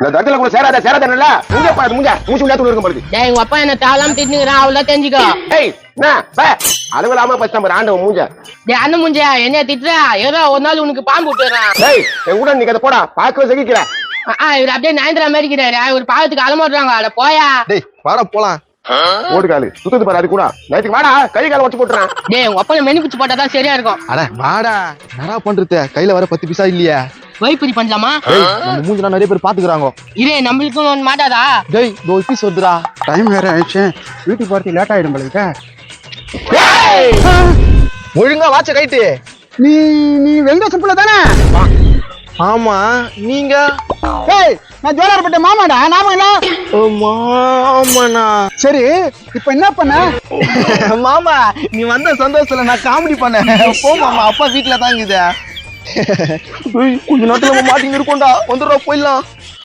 இந்த தட்டுல கூட சேராதல்ல முங்க பாரு முங்க மூச்சு உள்ளாத்து இருக்கும் பாருது. டேய் உங்க அப்பா என்ன தேவலாம் திட்டுங்கறான் அவள தெரிஞ்சுக்கோ. டேய் என்ன பே அதுவலாம பச்சை நம்பர் ஆண்டவன் மூஞ்ச. டேய் அந்த மூஞ்ச என்ன திட்டுறா ஏதோ ஒரு நாள் உனக்கு பாம்பு விட்டுறான். டேய் என் கூட நீ கத போடா பாக்கவே சகிக்கல. இவர் அப்படியே நயந்திரா மாதிரி இருக்கிறாரு ஒரு பாவத்துக்கு அலமாடுறாங்க அட போயா. டேய் வாடா போலாம். ஓடுகாலு சுத்தது பாரு அது கூட நைட்டுக்கு வாடா கை கால வச்சு போட்டுறான். டேய் உங்க அப்பா மெனு பிச்சு போட்டாதான் சரியா இருக்கும். அட வாடா என்னடா பண்றது கையில வர 10 பைசா இல்லையா. வைப்பதி பண்ணலாமா? நம்ம மூஞ்சில நிறைய பேர் பாத்துக்கறாங்க. இதே நம்மளுக்கும் ஒண்ணு மாட்டாதா? டேய் 2 பீஸ் வருதுடா. டைம் வேற ஆயிடுச்சு வீட்டுக்கு போறதுக்கு லேட் ஆயிடும் போல. ஒழுங்கா வாட்ச கைட்டு. நீ நீ வெங்கடேசன் புள்ள தானே? ஆமா நீங்க? ஏய் நான் ஜோலார்பேட்டை மாமாடா நாம இல்ல. ஆமாண்ணா. சரி இப்ப என்ன பண்ண? மாமா நீ வந்த சந்தோஷத்துல நான் காமெடி பண்ணேன். போ மாமா அப்பா வீட்டுல தாங்குது. கொஞ்ச நேரத்துல மாட்டிங்க இருக்கும்டா வந்துடுறோம் போயிடலாம்.